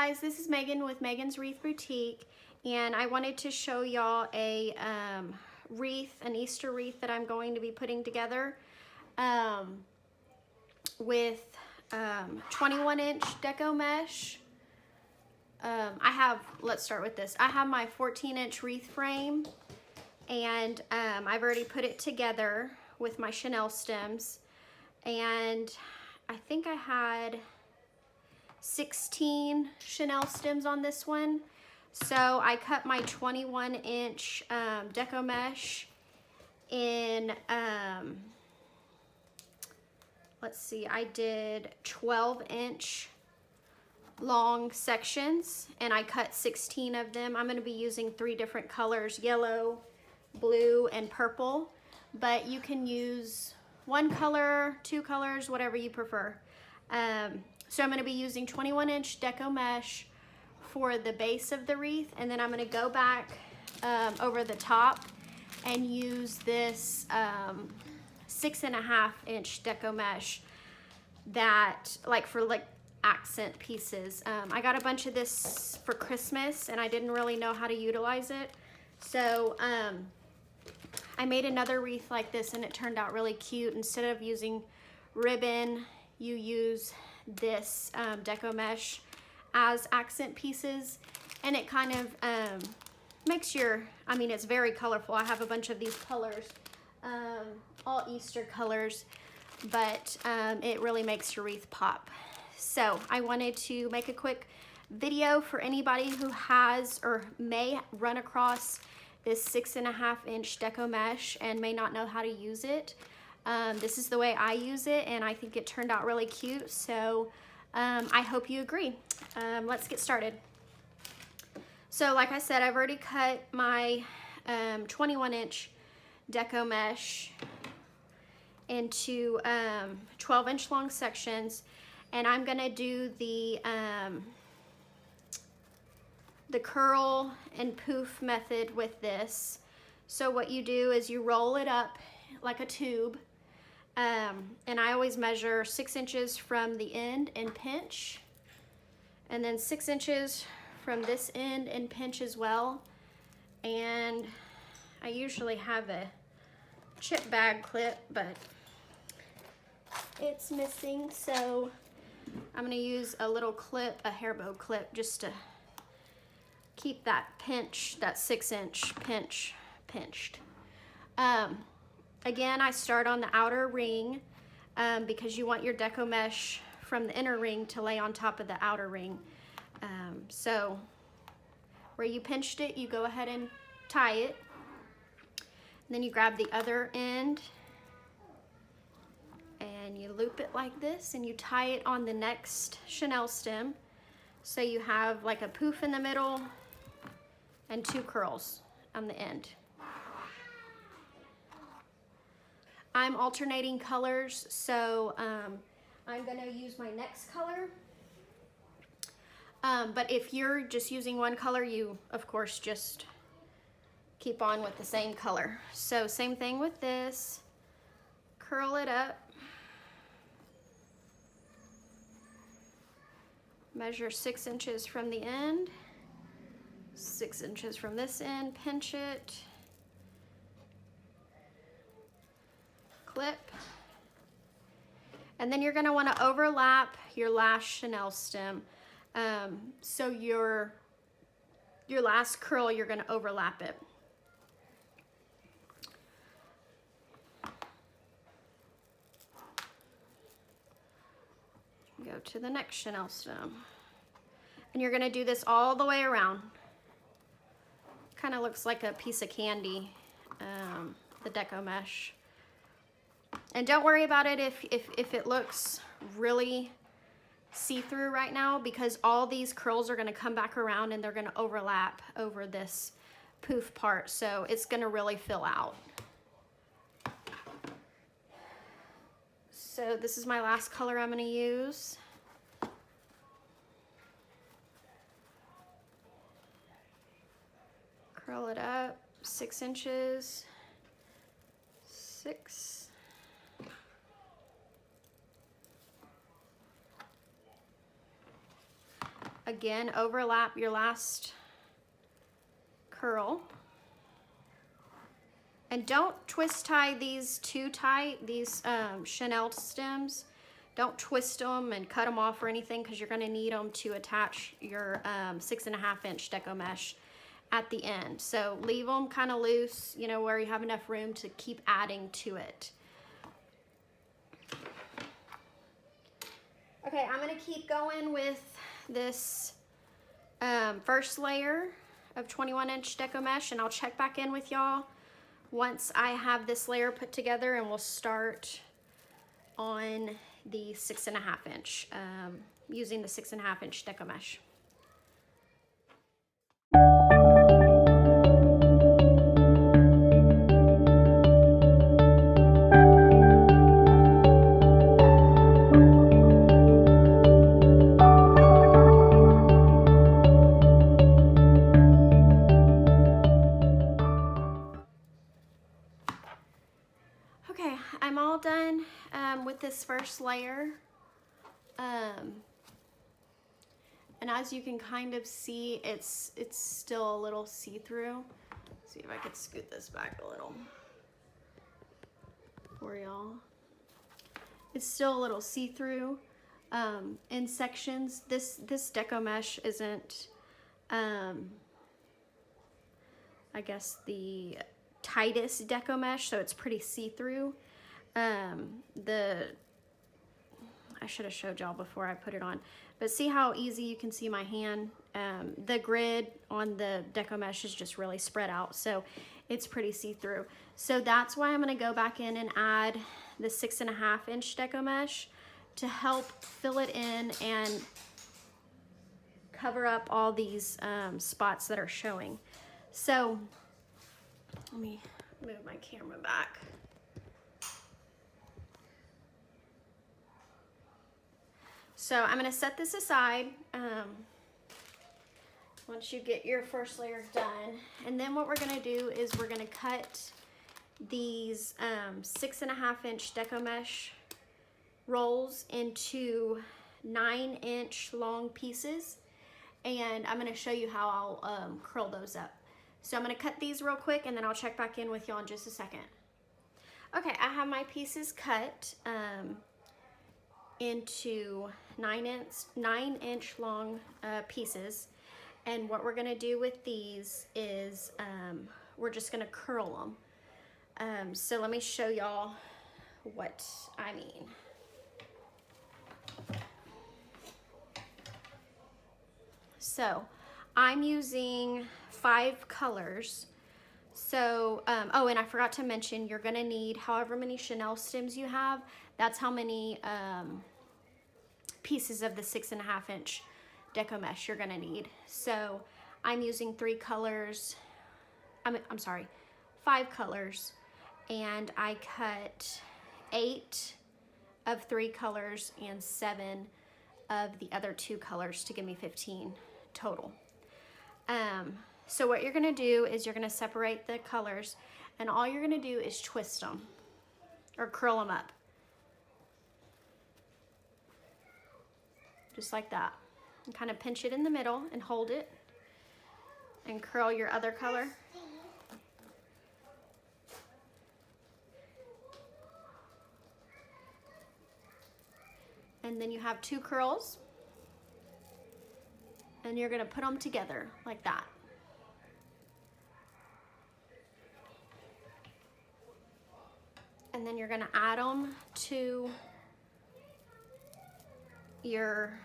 guys, this is Megan with Megan's Wreath Boutique, and I wanted to show y'all a wreath, an Easter wreath that I'm going to be putting together with 21-inch deco mesh. Let's start with this. I have my 14-inch wreath frame, and I've already put it together with my Chenille stems, and I think I had 16 Chenille stems on this one. So I cut my 21-inch deco mesh in, let's see, I did 12-inch long sections, and I cut 16 of them. I'm going to be using 3 different colors: yellow, blue, and purple, but you can use 1 color, 2 colors, whatever you prefer. So I'm going to be using 21-inch deco mesh for the base of the wreath, and then I'm going to go back over the top and use this 6.5-inch deco mesh that for accent pieces. I got a bunch of this for Christmas, and I didn't really know how to utilize it, so I made another wreath like this, and it turned out really cute. Instead of using ribbon, you use this deco mesh as accent pieces, and it kind of makes your, it's very colorful. I have a bunch of these colors, all Easter colors, but it really makes your wreath pop. So I wanted to make a quick video for anybody who has or may run across this 6.5-inch deco mesh and may not know how to use it. This is the way I use it, and I think it turned out really cute, so I hope you agree. Let's get started. So like I said, I've already cut my 21-inch deco mesh into 12-inch long sections, and I'm gonna do the curl and poof method with this. So what you do is you roll it up like a tube, and I always measure 6 inches from the end and pinch, and then 6 inches from this end and pinch as well. And I usually have a chip bag clip, but it's missing, so I'm going to use a little clip, a hair bow clip, just to keep that pinch, that 6-inch pinch pinched. Again, I start on the outer ring because you want your deco mesh from the inner ring to lay on top of the outer ring. So where you pinched it, you go ahead and tie it. And then you grab the other end and you loop it like this, and you tie it on the next Chenille stem. So you have like a poof in the middle and 2 curls on the end. I'm alternating colors, so I'm gonna use my next color. But if you're just using 1 color, you of course just keep on with the same color. So same thing with this. Curl it up. Measure 6 inches from the end, 6 inches from this end, pinch it, clip, and then you're going to want to overlap your last Chenille stem. So your last curl, you're going to overlap it. Go to the next Chenille stem, and you're going to do this all the way around. Kind of looks like a piece of candy, the deco mesh. And don't worry about it if it looks really see-through right now, because all these curls are going to come back around and they're going to overlap over this poof part, so it's going to really fill out. So this is my last color I'm going to use. Curl it up 6 inches, 6, again, overlap your last curl. And don't twist tie these too tight, these Chenille stems. Don't twist them and cut them off or anything, because you're gonna need them to attach your 6.5-inch deco mesh at the end. So leave them kind of loose, you know, where you have enough room to keep adding to it. Okay, I'm gonna keep going with this first layer of 21-inch deco mesh, and I'll check back in with y'all once I have this layer put together, and we'll start on the 6.5-inch, using the 6.5-inch deco mesh. Okay, I'm all done with this first layer. And as you can kind of see, it's still a little see-through. See if I could scoot this back a little for y'all. It's still a little see-through in sections. This deco mesh isn't, I guess, the tightest deco mesh, so it's pretty see-through. I should have showed y'all before I put it on, but see how easy you can see my hand? The grid on the deco mesh is just really spread out, so it's pretty see-through. So that's why I'm gonna go back in and add the 6.5-inch deco mesh to help fill it in and cover up all these spots that are showing. So let me move my camera back. So I'm gonna set this aside once you get your first layer done. And then what we're gonna do is we're gonna cut these 6.5-inch deco mesh rolls into 9-inch long pieces. And I'm gonna show you how I'll curl those up. So I'm gonna cut these real quick, and then I'll check back in with y'all in just a second. Okay, I have my pieces cut into 9-inch long pieces. And what we're gonna do with these is we're just gonna curl them. So let me show y'all what I mean. So I'm using 5 colors. So, oh, and I forgot to mention, you're gonna need however many Chenille stems you have, that's how many pieces of the 6.5-inch deco mesh you're gonna need. So I'm using 3 colors, I'm sorry, 5 colors, and I cut 8 of 3 colors and 7 of the other 2 colors to give me 15 total. So what you're gonna do is you're gonna separate the colors, and all you're gonna do is twist them or curl them up. Just like that. And kind of pinch it in the middle and hold it and curl your other color. And then you have 2 curls, and you're gonna put them together like that. And then you're gonna add them to your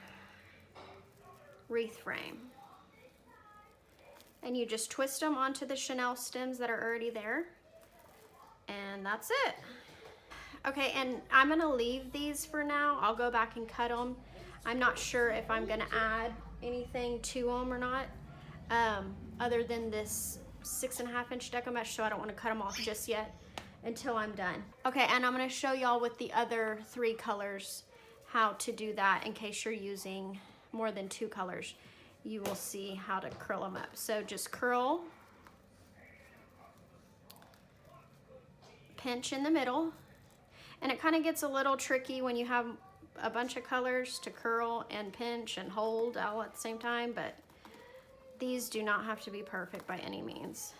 wreath frame. And you just twist them onto the Chenille stems that are already there. And that's it. Okay, and I'm gonna leave these for now. I'll go back and cut them. I'm not sure if I'm gonna add anything to them or not, other than this 6.5-inch deco mesh, so I don't wanna cut them off just yet until I'm done. Okay, and I'm gonna show y'all with the other 3 colors how to do that in case you're using more than 2 colors. You will see how to curl them up. So just curl, pinch in the middle, and it kind of gets a little tricky when you have a bunch of colors to curl and pinch and hold all at the same time, but these do not have to be perfect by any means.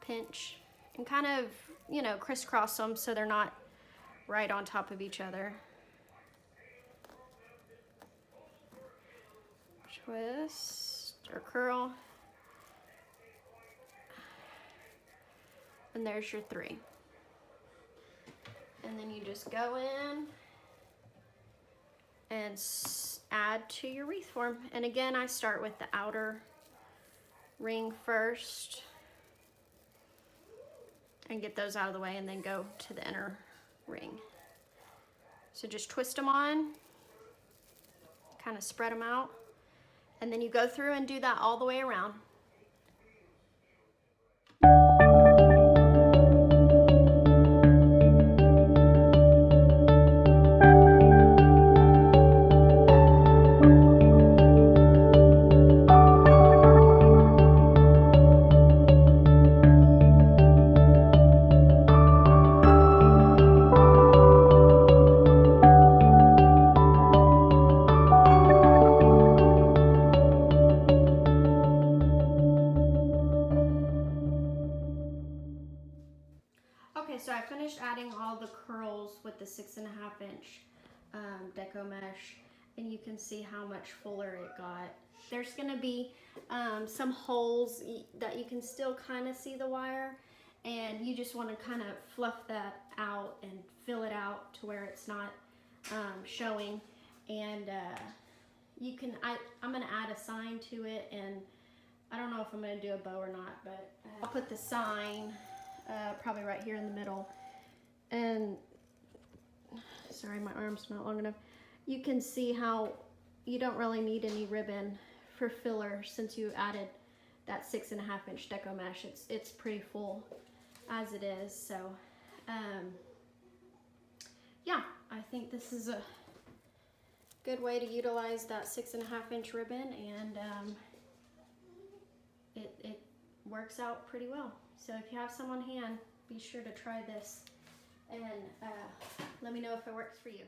Pinch and kind of, you know, crisscross them so they're not right on top of each other. Twist or curl. And there's your 3. And then you just go in and add to your wreath form. And again, I start with the outer ring first and get those out of the way, and then go to the inner ring. So just twist them on, kind of spread them out, and then you go through and do that all the way around. Okay, so I finished adding all the curls with the 6.5 inch deco mesh, and you can see how much fuller it got. There's gonna be some holes that you can still kind of see the wire, and you just want to kind of fluff that out and fill it out to where it's not showing. And you can, I'm gonna add a sign to it, and I don't know if I'm gonna do a bow or not, but I'll put the sign probably right here in the middle. And sorry, my arm's not long enough. You can see how you don't really need any ribbon for filler since you added that 6.5 inch deco mesh. It's pretty full as it is. So yeah, I think this is a good way to utilize that 6.5 inch ribbon, and it works out pretty well. So if you have some on hand, be sure to try this, and let me know if it works for you.